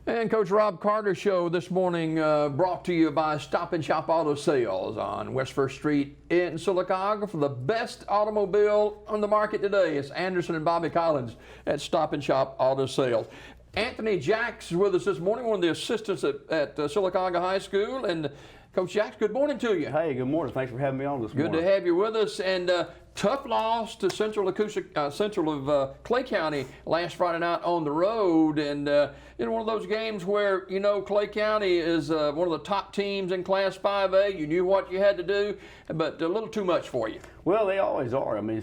And Coach Rob Carter Show this morning brought to you by Stop and Shop Auto Sales on West 1st Street in Sylacauga. For the best automobile on the market today, it's Anderson and Bobby Collins at Stop and Shop Auto Sales. Anthony Jacks is with us this morning, one of the assistants at Sylacauga High School. And Coach Jacks, good morning to you. Hey, good morning. Thanks for having me on this morning. Good to have you with us. And tough loss to Central of Clay County last Friday night on the road. And in one of those games where, you know, Clay County is one of the top teams in Class 5A. You knew what you had to do, but a little too much for you. Well, they always are. I mean,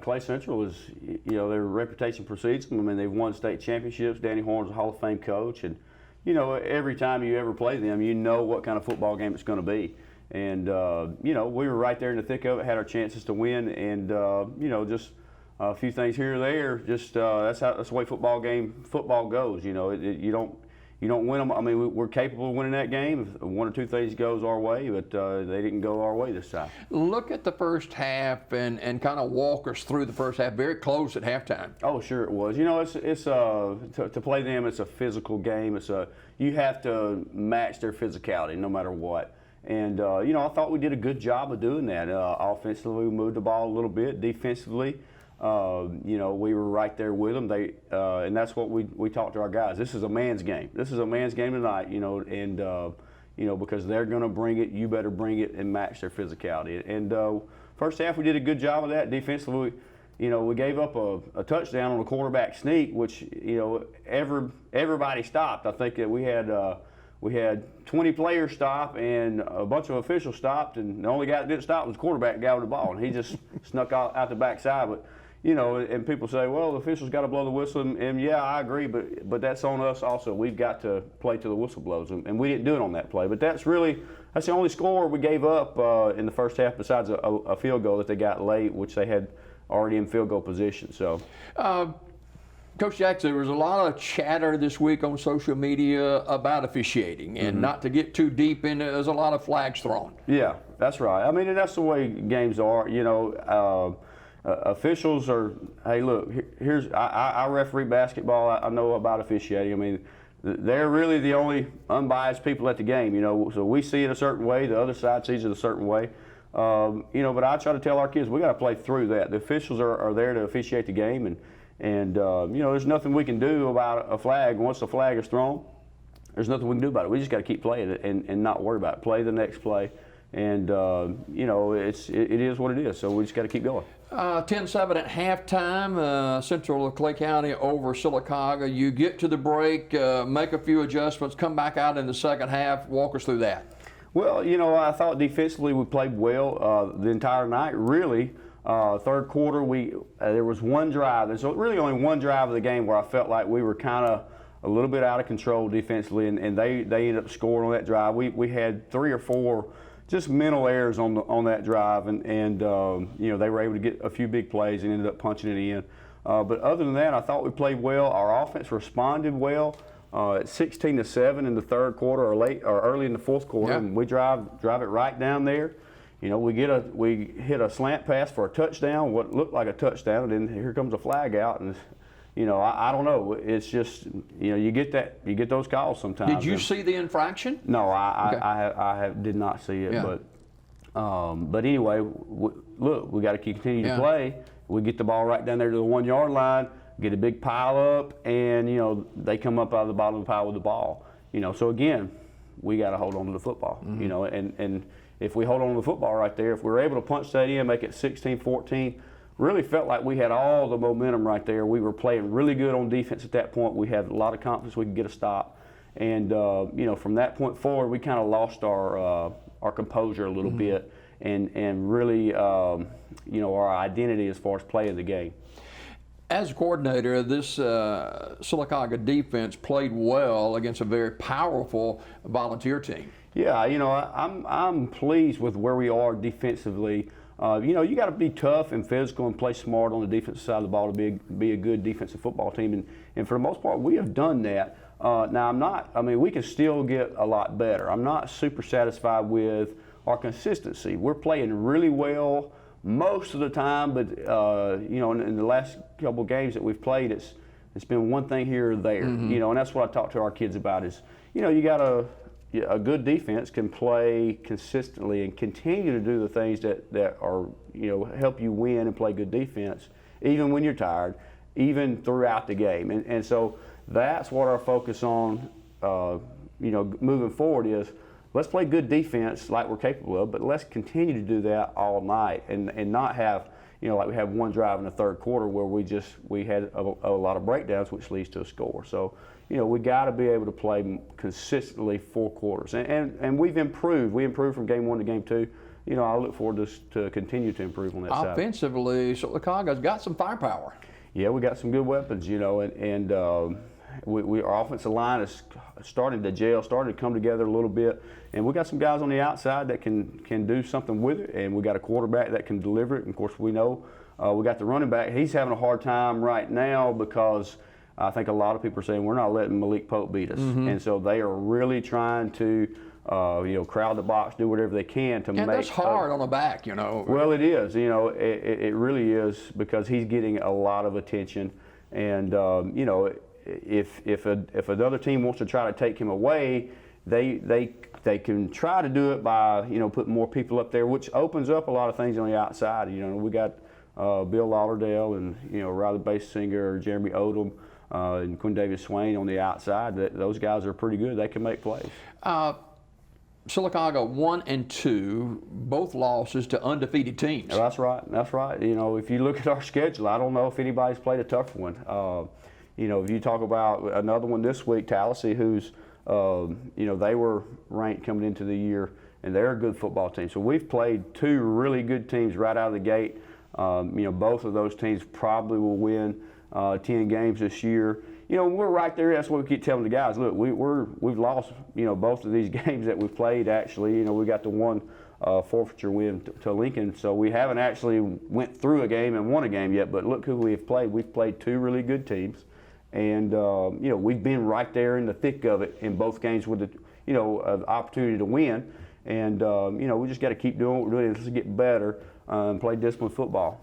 Clay Central is, you know, their reputation precedes them. I mean, they've won state championships. Danny Horn's a Hall of Fame coach. And, you know, every time you ever play them, you know what kind of football game it's going to be. And, you know, we were right there in the thick of it, had our chances to win. And, you know, just a few things here or there, just that's the way football goes. You know, you don't win them. I mean, we're capable of winning that game if one or two things goes our way, but they didn't go our way this time. Look at the first half and kind of walk us through the first half. Very close at halftime. Oh, sure it was. You know, it's to play them. It's a physical game. You have to match their physicality no matter what. And you know, I thought we did a good job of doing that. Offensively, we moved the ball a little bit. Defensively, you know, we were right there with them. And that's what we talked to our guys. This is a man's game. This is a man's game tonight. You know, and you know, because they're going to bring it, you better bring it and match their physicality. And first half, we did a good job of that. Defensively, you know, we gave up a touchdown on a quarterback sneak, which, you know, everybody stopped. I think that we had 20 players stop and a bunch of officials stopped, and the only guy that didn't stop was the quarterback guy with the ball, and he just snuck out the backside. But, you know, and people say, well, the officials got to blow the whistle, and yeah, I agree, but that's on us also. We've got to play till the whistle blows, and we didn't do it on that play. But that's the only score we gave up in the first half besides a field goal that they got late, which they had already in field goal position. So. Coach Jackson, there was a lot of chatter this week on social media about officiating, and not to get too deep in it, there's a lot of flags thrown. Yeah, that's right. I mean, that's the way games are. You know, officials are, hey, look, I referee basketball. I know about officiating. I mean, they're really the only unbiased people at the game, you know, so we see it a certain way, the other side sees it a certain way. You know, but I try to tell our kids, we got to play through that. The officials are there to officiate the game, and you know, there's nothing we can do about a flag. Once the flag is thrown, there's nothing we can do about it. We just got to keep playing it and not worry about it. Play the next play, and you know, it is what it is. So we just got to keep going. 10-7 at halftime. Central of Clay County over Sylacauga. You get to the break, make a few adjustments, come back out in the second half. Walk us through that. Well, you know, I thought defensively we played well the entire night. Really. Third quarter, there was one drive. There's really only one drive of the game where I felt like we were kind of a little bit out of control defensively, and they ended up scoring on that drive. We had 3 or 4 just mental errors on that drive, and you know, they were able to get a few big plays and ended up punching it in. But other than that, I thought we played well. Our offense responded well. At 16-7 in the third quarter or early in the fourth quarter, and we drive it right down there. You know, we hit a slant pass for a touchdown, what looked like a touchdown, and then here comes a flag out, and you know, I don't know. It's just, you know, you get those calls sometimes. Did you see the infraction? No, I did not see it, but anyway, look, we got to continue to play. We get the ball right down there to the 1 yard line, get a big pile up, and you know, they come up out of the bottom of the pile with the ball. You know, so again, we got to hold on to the football. You know, and if we hold on to the football right there, if we're able to punch that in, make it 16-14, really felt like we had all the momentum right there. We were playing really good on defense at that point. We had a lot of confidence we could get a stop. And, you know, from that point forward, we kind of lost our composure a little bit and really, you know, our identity as far as playing the game. As a coordinator, this Sylacauga defense played well against a very powerful volunteer team. Yeah, you know, I'm pleased with where we are defensively. You know, you got to be tough and physical and play smart on the defensive side of the ball to be a good defensive football team. And for the most part, we have done that. Now, I mean, we can still get a lot better. I'm not super satisfied with our consistency. We're playing really well most of the time, but, you know, in the last couple of games that we've played, It's been one thing here or there, you know, and that's what I talk to our kids about is, you know, you got a good defense can play consistently and continue to do the things that are, you know, help you win and play good defense, even when you're tired, even throughout the game. And so that's what our focus on, you know, moving forward is, let's play good defense like we're capable of, but let's continue to do that all night and not have, you know, like we have one drive in the third quarter where we had a lot of breakdowns, which leads to a score. So, you know, we got to be able to play consistently 4 quarters, and we've improved. We improved from game 1 to game 2. You know, I look forward to continue to improve on that side. Offensively, Sylacauga's got some firepower. Yeah, we got some good weapons, you know, and our offensive line is starting to gel, starting to come together a little bit, and we got some guys on the outside that can do something with it, and we got a quarterback that can deliver it. And of course, we know we got the running back. He's having a hard time right now because I think a lot of people are saying we're not letting Malik Pope beat us, and so they are really trying to, you know, crowd the box, do whatever they can to make. And that's hard on a back, you know. Well, it is. You know, it really is because he's getting a lot of attention, and you know, if another team wants to try to take him away, they can try to do it by, you know, putting more people up there, which opens up a lot of things on the outside. You know, we got Bill Lauderdale and, you know, Riley Basinger, Jeremy Odom, and Quinn Davis Swain on the outside. Those guys are pretty good. They can make plays. Sylacauga 1 and 2, both losses to undefeated teams. That's right. That's right. You know, if you look at our schedule, I don't know if anybody's played a tough one. You know, if you talk about another one this week, Tallahatchie, who's, you know, they were ranked coming into the year, and they're a good football team. So we've played 2 really good teams right out of the gate. You know, both of those teams probably will win 10 games this year. You know, we're right there. That's what we keep telling the guys. Look, we've lost, you know, both of these games that we've played. Actually, you know, we got the one forfeiture win to Lincoln, so we haven't actually went through a game and won a game yet. But look who we have played. We've played 2 really good teams, and you know, we've been right there in the thick of it in both games with the, you know, opportunity to win. And you know, we just got to keep doing what we're doing. Let's get better and play disciplined football.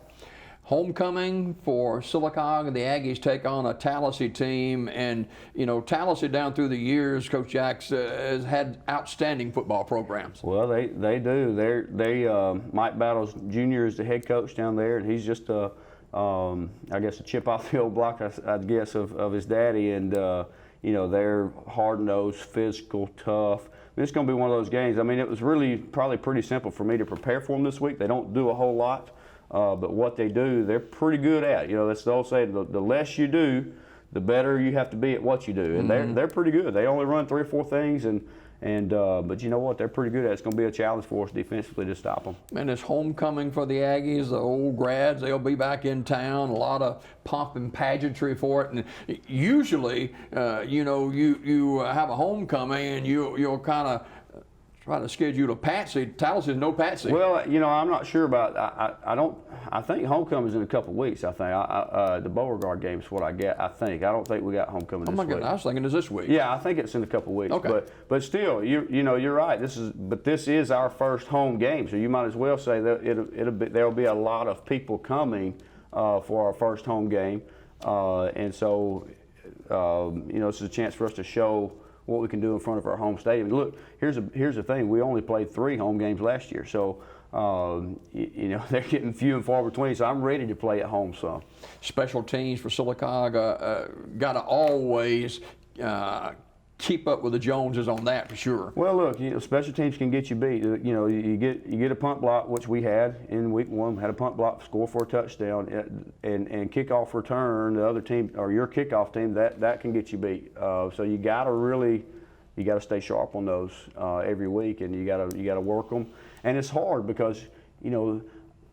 Homecoming for Sylacauga. The Aggies take on a Tallahatchie team, and you know, Tallahatchie down through the years, Coach Jacks has had outstanding football programs. Well, they do. Mike Battles Jr. is the head coach down there, and he's just I guess a chip off the old block, I guess, of his daddy. And you know, they're hard-nosed, physical, tough. I mean, it's going to be one of those games. I mean, it was really probably pretty simple for me to prepare for them this week. They don't do a whole lot. But what they do, they're pretty good at. You know, that's the old saying: the less you do, the better you have to be at what you do. And they're pretty good. They only run 3 or 4 things, but you know what? They're pretty good at it. It's going to be a challenge for us defensively to stop them. And it's homecoming for the Aggies, the old grads. They'll be back in town. A lot of pomp and pageantry for it. And usually, you know, you have a homecoming and you'll kind of try to schedule a patsy. Tallahassie's no patsy. Well, you know, I'm not sure about. I think homecoming's in a couple of weeks. I think the Beauregard game is what I get. I don't think we got homecoming this week. God, I was thinking it's this week. Yeah, I think it's in a couple of weeks. Okay. But still, you know, you're right. This is our first home game, so you might as well say that there'll be a lot of people coming for our first home game, and so you know, this is a chance for us to show what we can do in front of our home stadium. Look, here's the thing: we only played 3 home games last year, so you know, they're getting few and far between. So I'm ready to play at home. So special teams for Sylacauga got to always keep up with the Joneses on that for sure. Well, look, you know, special teams can get you beat. You know, you get a punt block, which we had in week 1. Had a punt block, score for a touchdown, and kickoff return. The other team or your kickoff team that can get you beat. So you got to stay sharp on those every week, and you got to work them. And it's hard because, you know,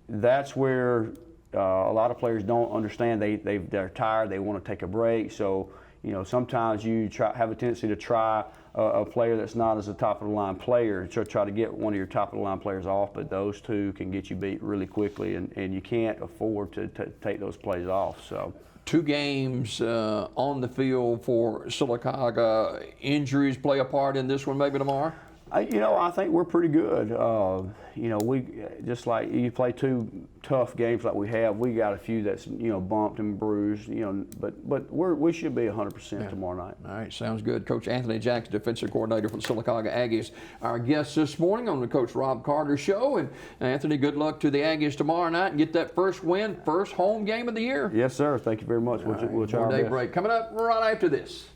that's where a lot of players don't understand. They're tired. They want to take a break. So, you know, sometimes you have a tendency to try a player that's not as a top of the line player to try to get one of your top of the line players off. But those 2 can get you beat really quickly, and you can't afford to take those plays off. So 2 games on the field for Sylacauga. Injuries play a part in this one maybe tomorrow? I think we're pretty good. We just like you play 2 tough games like we have. We got a few that's bumped and bruised. But we should be 100% tomorrow night. All right, sounds good. Coach Anthony Jackson, defensive coordinator for the Sylacauga Aggies, our guest this morning on the Coach Rob Carter Show. And Anthony, good luck to the Aggies tomorrow night and get that first win, first home game of the year. Yes, sir. Thank you very much. We'll try our Day best. break coming up right after this.